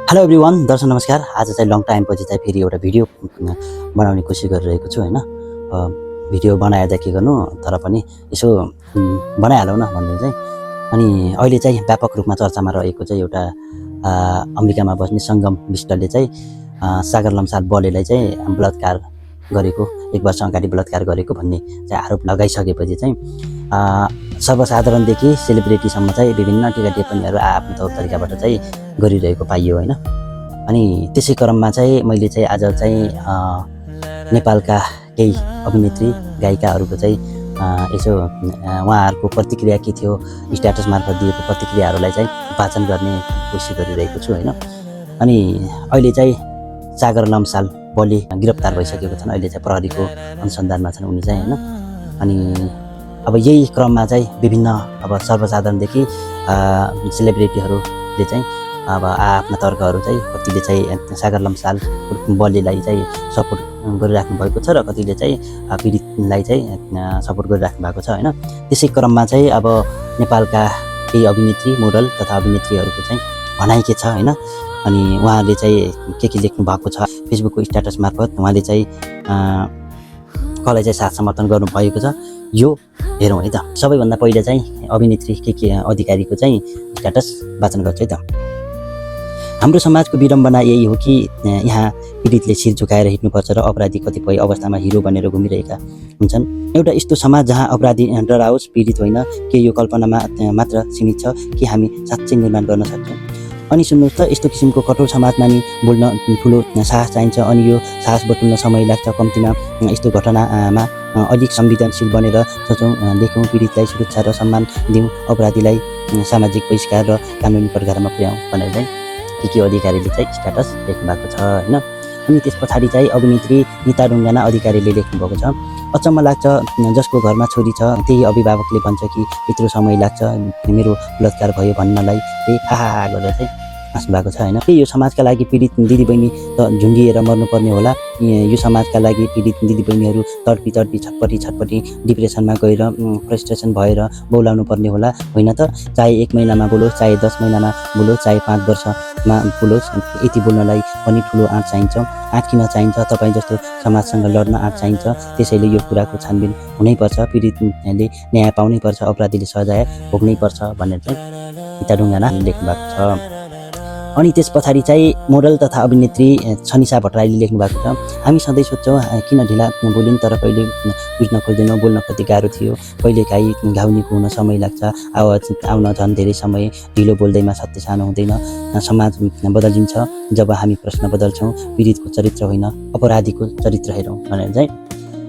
Hello everyone, दर्शक नमस्कार। आज चाहिँ लङ टाइमपछि चाहिँ फेरि एउटा भिडियो बनाउने कोसिस गरिरहेको छु हैन। भिडियो बनाएर के गर्नु, तर पनि यसो बनाइहालौँ न भन्ने चाहिँ। अनि अहिले चाहिँ व्यापक रूपमा चर्चामा रहेको चाहिँ एउटा अमेरिकामा बस्ने सङ्गम विष्टले चाहिँ सागर लम्साल बलेलाई चाहिँ बलात्कार गरेको, 1 वर्ष अगाडि बलात्कार गरेको भन्ने चाहिँ आरोप लगाइसकेपछि चाहिँ सर्वसाधारणदेखि सेलिब्रिटीसम्म चाहिँ विभिन्न टिका टिप्पणीहरू आफ्नो तौर तरिकाबाट चाहिँ गरिरहेको पाइयो हैन। अनि त्यसै क्रममा चाहिँ मैले चाहिँ आज चाहिँ नेपालका केही अभिनेत्री गायिकाहरूको चाहिँ यसो उहाँहरूको प्रतिक्रिया के थियो, स्ट्याटस मार्फत दिएको प्रतिक्रियाहरूलाई चाहिँ वाचन गर्ने कोसिस गरिरहेको छु हैन। अनि अहिले चाहिँ सागर लम्साल बले गिरफ्तार भइसकेको छन्। अहिले चाहिँ प्रहरीको अनुसन्धानमा छन् उनी चाहिँ हैन। अनि अब यही क्रममा चाहिँ विभिन्न अब सर्वसाधारणदेखि सेलिब्रिटीहरूले चाहिँ अब आफ्ना तर्कहरू चाहिँ कतिले चाहिँ सागर लम्साल बलेलाई चाहिँ सपोर्ट गरिराख्नु भएको छ र कतिले चाहिँ पीडितलाई चाहिँ सपोर्ट गरिराख्नु भएको छ हैन। त्यसै क्रममा चाहिँ अब नेपालका केही अभिनेत्री, मोडल तथा अभिनेत्रीहरूको चाहिँ भनाइ के छ हैन। अनि उहाँहरूले चाहिँ के लेख्नु भएको छ फेसबुकको स्ट्याटस मार्फत उहाँले चाहिँ कसलाई चाहिँ साथ समर्थन गर्नुभएको छ यो हेरौँ है त। सबैभन्दा पहिला चाहिँ अभिनेत्री के अधिकारीको चाहिँ स्ट्याटस वाचन गर्छु है त। हाम्रो समाजको विडम्बना यही हो कि यहाँ पीडितले शिर झुकाएर हिँड्नुपर्छ र अपराधी कतिपय अवस्थामा हिरो बनेर घुमिरहेका हुन्छन्। एउटा यस्तो समाज जहाँ अपराधी डराओस्, पीडित होइन। के यो कल्पनामा मात्र सीमित छ कि हामी साँच्चै निर्माण गर्न सक्छौँ? अनि सुन्नुहोस् त, यस्तो किसिमको कठोर समाजमा नि बोल्न ठुलो साहस चाहिन्छ। अनि यो साहस बटुल्न समय लाग्छ। कम्तीमा यस्तो घटनामा अलिक संवेदनशील बनेर सोचौँ, लेखौँ, पीडितलाई सुरक्षा र सम्मान दिउँ, अपराधीलाई सामाजिक बहिष्कार र कानुनी कठघरामा पुर्याउँ भनेर चाहिँ के अधिकारीले चाहिँ स्ट्याटस लेख्नु भएको छ हैन। अनि त्यस पछाडि चाहिँ अभिनेत्री निता ढुङ्गाना अधिकारीले लेख्नु भएको छ। अचम्म लाग्छ, जसको घरमा छोरी छ त्यही अभिभावकले भन्छ कि यत्रो समय लाग्छ मेरो बलात्कार भयो भन्नलाई, आहा गरेर चाहिँ हाँस्नु भएको छ हैन। यो समाजका लागि पीडित दिदीबहिनी त झुन्डिएर मर्नुपर्ने होला। यो समाजका लागि पीडित दिदीबहिनीहरू तडपी छटपटी डिप्रेसनमा गएर फ्रस्ट्रेसन भएर बोलाउनु पर्ने होला होइन त। चाहे 1 महिनामा बोलोस्, चाहे 10 महिनामा बोलोस्, चाहे 5 वर्षमा बोलोस्, यति बोल्नलाई पनि ठुलो आँट चाहिन्छ। आँट किन चाहिन्छ? तपाईँ जस्तो समाजसँग लड्न आँट चाहिन्छ। त्यसैले यो कुराको छानबिन हुनैपर्छ, पीडितले न्याय पाउनैपर्छ, अपराधीले सजाय भोग्नैपर्छ भनेर चाहिँ निता ढुङ्गाना लेख्नु भएको छ। अनि त्यस पछाडि चाहिँ मोडल तथा अभिनेत्री छनिसा भट्टराईले लेख्नु भएको छ। हामी सधैँ सोध्छौँ किन ढिला बोलिन्, तर कहिले बुझ्न खोज्दैनौँ। बोल्न कति गाह्रो थियो, कहिलेकाहीँ घाउनीको हुन समय लाग्छ, आवाज आउन झन् धेरै समय, ढिलो बोल्दैमा सत्य सानो हुँदैन। समाज बदलिन्छ जब हामी प्रश्न बदल्छौँ। पीडितको चरित्र होइन, अपराधीको चरित्र हेरौँ भनेर चाहिँ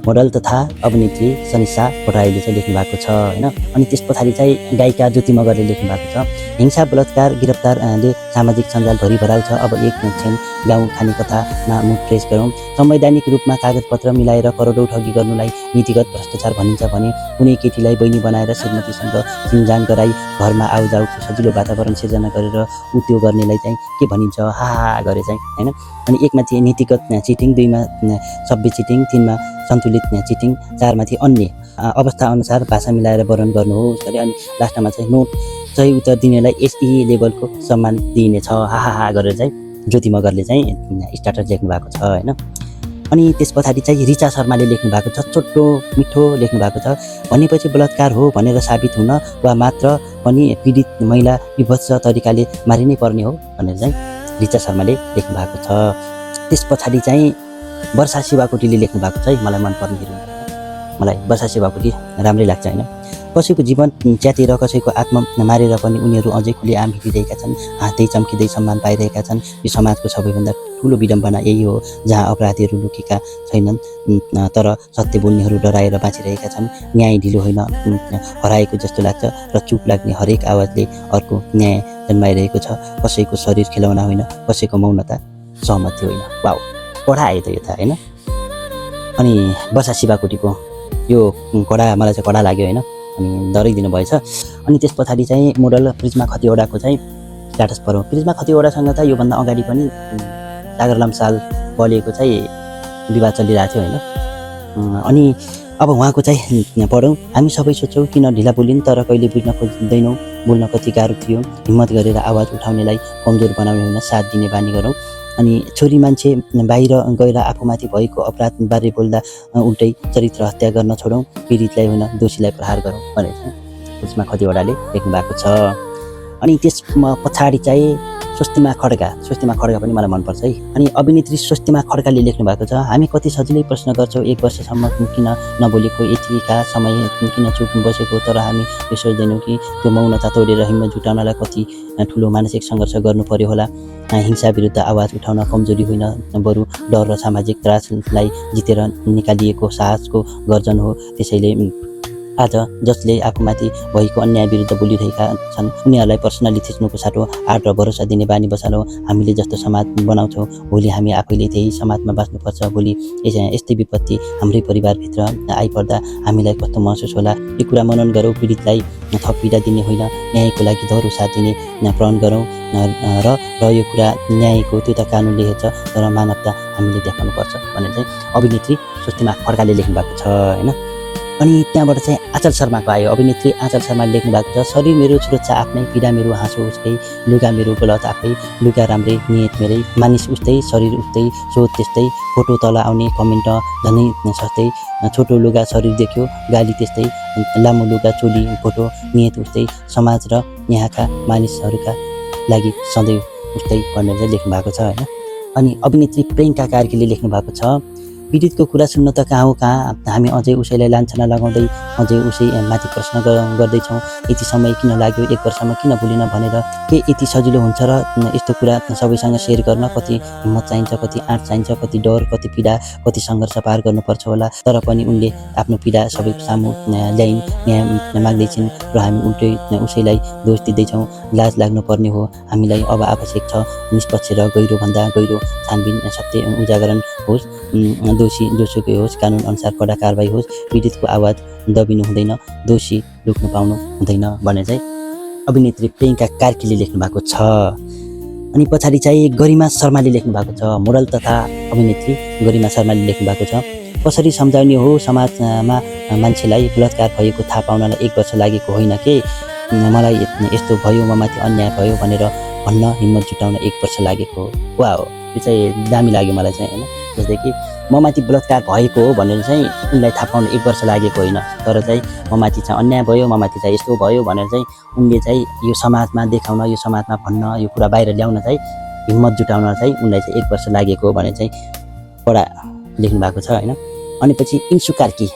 मोडल तथा अभिनेत्री छनिसा भट्टराईले चाहिँ लेख्नु भएको छ हैन। अनि त्यस पछाडि चाहिँ गायिका ज्योति मगरले लेख्नु भएको छ। हिंसा, बलात्कार, गिरफ्तारले सामाजिक सञ्जाल भरिभराल छ। अब एक क्षण गाउँ खाने कथामा मुख फ्रेस गरौँ। संवैधानिक रूपमा कागजपत्र मिलाएर करोडौँ ठगी गर्नुलाई नीतिगत भ्रष्टाचार भनिन्छ भने कुनै केटीलाई बहिनी बनाएर श्रीमतीसँग चिनजान गराई घरमा आउजाउको सजिलो वातावरण सिर्जना गरेर त्यो गर्नेलाई चाहिँ के भनिन्छ? हा गरे चाहिँ हैन। अनि 1 माथि नीतिगत चिटिङ, 2 मा सभ्य चिटिङ, 3 मा सन्तुलित चिटिङ, 4 माथि अन्य अवस्था अनुसार भाषा मिलाएर वर्णन गर्नुहोस् गरे। अनि लास्टमा चाहिँ नोट सही उत्तर दिनेलाई एसई लेभलको सम्मान दिइनेछ हा गरेर चाहिँ ज्योति मगरले चाहिँ स्ट्याटस लेख्नु भएको छ हैन। अनि त्यस पछाडि चाहिँ रिचा शर्माले लेख्नु भएको छ। छोटो मिठो लेख्नु भएको छ। भनेपछि बलात्कार हो भनेर साबित हुन वा मात्र पनि पीडित महिला विभत्स तरिकाले मारिनै पर्ने हो भनेर चाहिँ रिचा शर्माले लेख्नु भएको छ। त्यस पछाडि चाहिँ वर्षा शिवाकोटीले लेख्नु भएको छ। मलाई मनपर्ने हिरो, मलाई वर्षा शिवाकोटी राम्रै लाग्छ हैन। कसैको जीवन च्यातेर कसैको आत्मा मारेर पनि उनीहरू अझै खुलेआम हिँडिरहेका छन्, हाँस्दै चम्किँदै सम्मान पाइरहेका छन्। यो समाजको सबैभन्दा ठुलो विडम्बना यही हो, जहाँ अपराधीहरू लुकेका छैनन् तर सत्य बोल्नेहरू डराएर बाँचिरहेका छन्। न्याय ढिलो होइन, हराएको जस्तो लाग्छ र चुप लाग्ने हरेक आवाजले अर्को न्याय जन्माइरहेको छ। कसैको शरीर खेलाउना होइन, कसैको मौनता सहमति होइन। वाउ, कडा आयो त यो त हैन। अनि वर्षा शिवाकोटीको यो कडा मलाई चाहिँ कडा लाग्यो हैन। अनि डराइदिनु भएछ। अनि त्यस पछाडि चाहिँ मोडल प्रिज्मा खतिवडाको चाहिँ स्ट्याटस पढौँ। प्रिज्मा खतिवडासँग चाहिँ योभन्दा अगाडि पनि सागर लम्साल बलेको चाहिँ विवाद चलिरहेको थियो हैन। अनि अब उहाँको चाहिँ पढौँ। हामी सबै सोच्छौँ किन ढिला बोलिन्, तर कहिले बुझ्न खोज्दैनौँ। बोल्न कति गाह्रो थियो। हिम्मत गरेर आवाज उठाउनेलाई कमजोर बनाउने होइन, साथ दिने बानी गरौँ। अनि छोरी मान्छे बाहिर गएर आफूमाथि भएको अपराधबारे बोल्दा उल्टै चरित्र हत्या गर्न छोडौँ, पीडितलाई होइन दोषीलाई प्रहार गरौँ भनेर चाहिँ त्यसमा खतिवडाले लेख्नु भएको छ। अनि त्यस पछाडि चाहिँ स्वस्तिमा खड्गा पनि मलाई मनपर्छ है। अनि अभिनेत्री स्वस्तिमा खड्गाले लेख्नु भएको छ, हामी कति सजिलै प्रश्न गर्छौँ 1 वर्षसम्म किन नबोलेको, यतिका समय किन चुप बसेको, तर हामी यो सोच्दैनौँ कि त्यो मौनता तोडेर हिम्मत जुटाउनलाई कति ठुलो मानसिक सङ्घर्ष गर्नु पर्यो होला। हिंसा विरुद्ध आवाज उठाउन कमजोरी होइन, बरु डर र सामाजिक त्रासलाई जितेर निकालिएको साहसको गर्जन हो। त्यसैले आज जसले आफूमाथि भएको अन्याय विरुद्ध बोलिरहेका छन् उनीहरूलाई पर्सनली थिच्नुको साटो आँट र भरोसा दिने बानी बसालौँ। हामीले जस्तो समाज बनाउँछौँ भोलि हामी आफैले त्यही समाजमा बाँच्नुपर्छ। भोलि यस्तै विपत्ति हाम्रै परिवारभित्र आइपर्दा हामीलाई कस्तो महसुस होला, यो कुरा मनन गरौँ। पीडितलाई थप पीडा दिने होइन, न्यायको लागि दह्रो साथ दिने प्रण गरौँ। र यो कुरा न्यायको त्यो त कानुनले हेर्छ, तर मानवता हामीले देखाउनुपर्छ भनेर चाहिँ अभिनेत्री स्वस्तिमा खड्गाले लेख्नु भएको छ होइन। अनि त्यहाँबाट चाहिँ आँचल शर्माको आयो। अभिनेत्री आँचल शर्माले लेख्नु भएको छ, शरीर मेरो सुरक्षा आफ्नै, पीडा मेरो हाँसो उसकै, लुगा मेरो गलत आफै, लुगा राम्रै नियत मेरै, मानिस उस्तै शरीर उस्तै, सोच त्यस्तै, फोटो तल आउने कमेन्ट झनै सस्तै, छोटो लुगा शरीर देख्यो गाली त्यस्तै, लामो लुगा चोली फोटो नियत उस्तै, समाज र यहाँका मानिसहरूका लागि सधैँ उस्तै भनेर चाहिँ लेख्नु भएको छ होइन। अनि अभिनेत्री प्रियङ्का कार्कीले लेख्नु भएको छ, पीडितको कुरा सुन्न त कहाँ हो कहाँ, हामी अझै उसैलाई लान्छना लगाउँदै अझै उसै माथि प्रश्न गर्दैछौँ। यति समय किन लाग्यो, 1 वर्षमा किन भुलिन भनेर, के यति सजिलो हुन्छ र यस्तो कुरा सबैसँग सेयर गर्न? कति हिम्मत चाहिन्छ, कति आँट चाहिन्छ, कति डर, कति पीडा, कति सङ्घर्ष पार गर्नुपर्छ होला। तर पनि उनले आफ्नो पीडा सबैको सामु ल्याइन्, न्याय माग्दैछिन् र हामी उल्टै उसैलाई दोष दिँदैछौँ। लाज लाग्नुपर्ने हो हामीलाई अब आवश्यक छ निष्पक्ष र गहिरोभन्दा गहिरो छानबिन, सत्य उजागरण होस्, दोषी जोसुकै होस्, कानुन अनुसार कडा कारबाही होस्, पीडितको आवाज दबिनु हुँदैन, दोषी लुक्नु पाउनु हुँदैन भनेर चाहिँ अभिनेत्री प्रियङ्का कार्कीले लेख्नु भएको छ। अनि पछाडि चाहिँ गरिमा शर्माले लेख्नु भएको छ, मोडल तथा अभिनेत्री गरिमा शर्माले लेख्नु भएको छ, कसरी सम्झाउने हो समाजमा मान्छेलाई बलात्कार भएको थाहा पाउनलाई 1 वर्ष लागेको होइन के, मलाई यस्तो भयो ममाथि अन्याय भयो भनेर भन्न हिम्मत जुटाउन 1 वर्ष लागेको हो। वाह, यो चाहिँ दामी लाग्यो मलाई चाहिँ होइन। जस्तै कि ममाथि बलात्कार भएको हो भनेर चाहिँ उनलाई थाहा पाउन 1 वर्ष लागेको होइन, तर चाहिँ ममाथि चाहिँ अन्याय भयो, ममाथि चाहिँ यस्तो भयो भनेर चाहिँ उनले चाहिँ यो समाजमा देखाउन, यो समाजमा भन्न, यो कुरा बाहिर ल्याउन चाहिँ हिम्मत जुटाउन चाहिँ उनलाई चाहिँ 1 वर्ष लागेको हो भनेर चाहिँ पढा लेख्नु भएको छ होइन। अनि पछि इन्सु कार्की,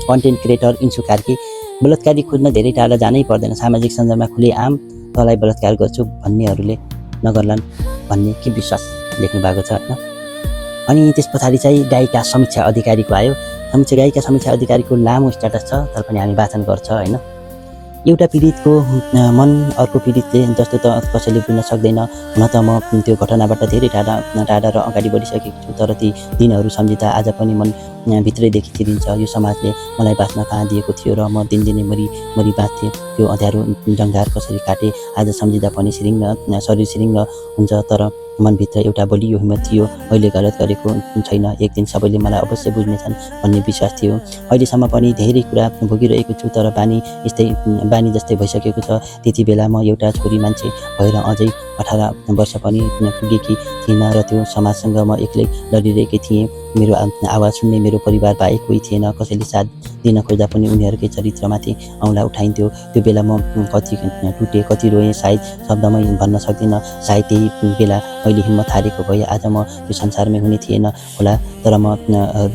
कन्टेन्ट क्रिएटर इन्सु कार्की, बलात्कारी खोज्न धेरै टाढा जानै पर्दैन, सामाजिक सञ्जालमा खुले आम तँलाई बलात्कार गर्छु भन्नेहरूले नगर्लान् भन्ने के विश्वास लेख्नु भएको छ होइन। अनि त्यस पछाडि चाहिँ गायिका समीक्षा अधिकारीको आयो। गायिका समीक्षा अधिकारीको लामो स्ट्याटस छ, तर पनि हामी वाचन गर्छ होइन। एउटा पीडितको मन अर्को पीडितले जस्तो त कसैले बुझ्न सक्दैन। हुन त म त्यो घटनाबाट धेरै टाढा र अगाडि बढिसकेको छु, तर ती दिनहरू सम्झिँदा आज पनि मन भित्रैदेखि चिरिन्छ। यो समाजले मलाई बाँच्न कहाँ दिएको थियो र म दिनदिनै मरी बाँच्थेँ। त्यो अँध्यारो जङ्घार कसरी काटेँ आज सम्झिँदा पनि शरीर सिरिङ्ग हुन्छ, तर मनभित्र एउटा बलियो हिम्मत थियो। मैले गलत गरेको छैन, एक दिन सबैले मलाई अवश्य बुझ्नेछन् भन्ने विश्वास थियो। अहिलेसम्म पनि धेरै कुरा भोगिरहेको छु, तर बानी जस्तै भइसकेको छ। त्यति बेला म एउटा छोरी मान्छे भएर अझै 18 वर्ष पनि पुगेकी थिइनँ र त्यो समाजसँग म एक्लै लडिरहेकी थिएँ। मेरो आवाज सुन्ने मेरो परिवार बाहेक कोही थिएन। कसैले साथ दिन खोज्दा पनि उनीहरूकै चरित्रमाथि औँला उठाइन्थ्यो। त्यो बेला म कति टुटेँ, कति रोएँ, सायद शब्दमै भन्न सक्दिनँ। सायद त्यही बेला मैले हिम्मत हारेको भए आज म यो संसारमै हुने थिएन होला, तर म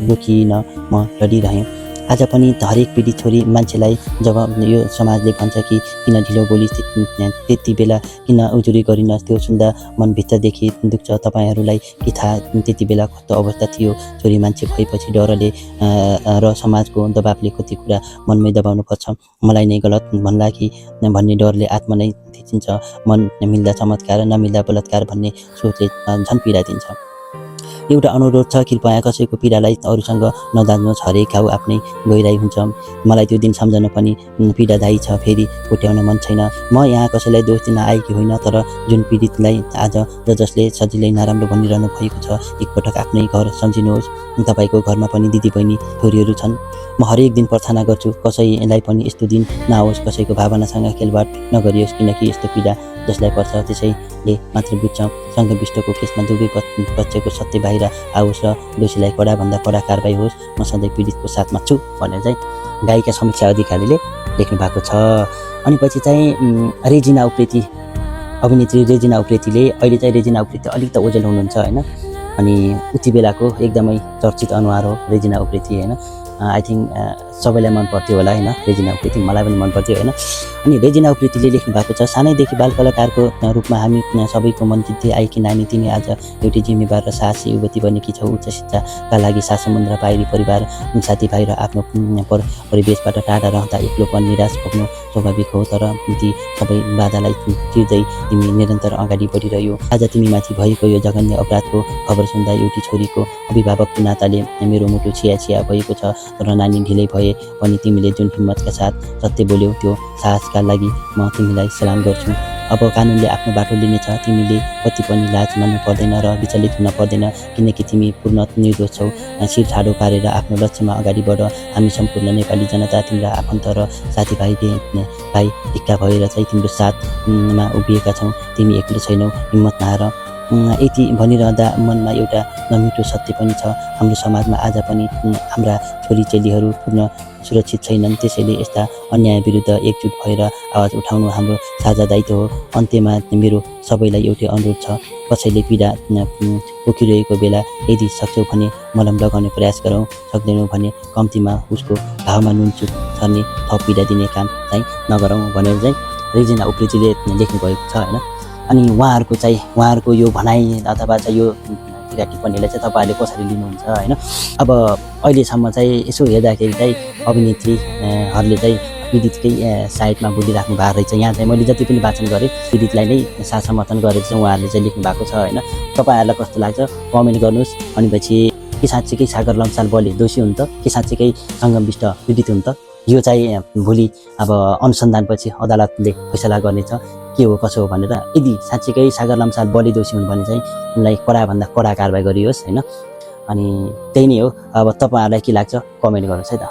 रोकिनँ, म लडिरहेँ। आज पनि हरेक पीडित छोरी मान्छेलाई जब यो समाजले भन्छ कि किन ढिलो बोली, त्यति बेला किन उजुरी गरिनस्, त्यो सुन्दा मनभित्रदेखि दुख्छ। तपाईँहरूलाई के थाहा त्यति बेला कस्तो अवस्था थियो। छोरी मान्छे भएपछि डरले र समाजको दबाबले कति कुरा मनमै दबाउनु पर्छ। मलाई नै गलत भन्ला कि भन्ने डरले आत्मा नै थिचिन्छ। मन मिल्दा चमत्कार, नमिल्दा बलात्कार भन्ने सोचले झन् पीडा दिन्छ। एउटा अनुरोध छ, कृपया कसैको पीडालाई अरूसँग नजान्नुहोस्। हरेक घाउ आफ्नै गहिराई हुन्छ। मलाई त्यो दिन सम्झन पनि पीडादायी छ, फेरि कोट्याउन मन छैन। म यहाँ कसैलाई दोष दिन आएकी होइन, तर जुन पीडितलाई आज जसले सजिलै नराम्रो भनिरहनु भएको छ, एकपटक आफ्नै घर सम्झिनुहोस्। तपाईँको घरमा पनि दिदीबहिनी छोरीहरू छन्। म हरेक दिन प्रार्थना गर्छु कसैलाई पनि यस्तो दिन नआओस्, कसैको भावनासँग खेलवाड नगरियोस्, किनकि यस्तो पीडा जसलाई पर्छ त्यसैले मात्र बुझ्छ। सङ्घविष्टको केसमा दुवै पक्षको सत्य बाहिर आओस् र दोषीलाई कडाभन्दा कडा कारबाही होस्। म सधैँ पीडितको साथमा छु भनेर चाहिँ गायिका समीक्षा अधिकारीले लेख्नु भएको छ। अनि पछि चाहिँ रेजिना उप्रेती, अभिनेत्री रेजिना उप्रेतीले, अहिले चाहिँ रेजिना उप्रेती अलिकति ओझेल हुनुहुन्छ होइन। अनि उति बेलाको एकदमै चर्चित अनुहार हो रेजिना उप्रेती होइन। आई थिङ्क सबैलाई मन पर्थ्यो होला होइन रेजिना उप्रेती, मलाई पनि मन पर्थ्यो होइन। अनि रेजिना उप्रेतीले लेख्नु भएको छ, सानैदेखि बाल कलाकारको रूपमा हामी सबैको मन जित्दै आएकी नानी, तिमी आज एउटी जिम्मेवार र साहसी युवती बनेकी छौ। उच्च शिक्षाका लागि सासमुद्र बाहिरी परिवार, साथीभाइ र आफ्नो परिवेशबाट टाढा रहँदा एक्लोपन, निराश भोग्नु स्वाभाविक हो। तर ती सबै बाधालाई चिर्दै तिमी निरन्तर अगाडि बढिरह्यो। आज तिमीमाथि भएको यो जघन्य अपराधको खबर सुन्दा एउटी छोरीको अभिभावकको नाताले मेरो मुटु छिया भएको छ। तर नानी ढिलै भए पनि तिमीले जुन हिम्मतका साथ सत्य बोल्यौ, त्यो साहसका लागि म तिमीलाई सलाम गर्छु। अब कानुनले आफ्नो बाटो लिनेछ। तिमीले कति पनि लाज मान्नु पर्दैन र विचलित हुन पर्दैन, किनकि तिमी पूर्ण निर्दोष छौ। शिर ठाडो पारेर आफ्नो लक्ष्यमा अगाडि बढ। हामी सम्पूर्ण नेपाली जनता, तिम्रा आफन्त र साथीभाइ एक्का भएर चाहिँ तिम्रो साथमा उभिएका छौँ। तिमी एक्लो छैनौ, हिम्मत नहार। यति भनिरहँदा मनमा एउटा नमिठो सत्य पनि छ। हाम्रो समाजमा आज पनि हाम्रा छोरीचेलीहरू पूर्ण सुरक्षित छैनन्। त्यसैले यस्ता अन्याय विरुद्ध एकजुट भएर आवाज उठाउनु हाम्रो साझा दायित्व हो। अन्त्यमा मेरो सबैलाई एउटै अनुरोध छ, कसैले पीडा पोखिरहेको बेला यदि सक्छौ भने मलम लगाउने प्रयास गरौँ, सक्दैनौँ भने कम्तीमा उसको घाउमा नुनचुक छर्ने थप पीडा दिने काम चाहिँ नगरौँ भनेर चाहिँ रेजिना उप्रेतीले लेख्नुभएको छ होइन। अनि उहाँहरूको यो भनाइ अथवा चाहिँ यो टिका टिप्पणीलाई चाहिँ तपाईँहरूले कसरी लिनुहुन्छ होइन। अब अहिलेसम्म चाहिँ यसो हेर्दाखेरि चाहिँ अभिनेत्रीहरूले चाहिँ पीडितकै साइडमा बोलिराख्नु भएको रहेछ। यहाँ चाहिँ मैले जति पनि वाचन गरेँ पीडितलाई नै साथ समर्थन गरेर चाहिँ उहाँहरूले चाहिँ लेख्नु भएको छ होइन। तपाईँहरूलाई कस्तो लाग्छ कमेन्ट गर्नुहोस्। अनि पछि के साँच्चीकै सागर लम्साल बलि दोषी हुन् त, के साँच्चीकै सङ्गमविष्ट पीडित हुन् त? यो चाहिँ भोलि अब अनुसन्धानपछि अदालतले फैसला गर्नेछ के हो कसो हो भनेर। यदि साँच्चीकै सागर लम्साल बलि दोषी हुन् भने चाहिँ उनलाई कडाभन्दा कडा कारबाही गरियोस् होइन। अनि त्यही नै हो। अब तपाईँहरूलाई के लाग्छ कमेन्ट गर्नुहोस् है त।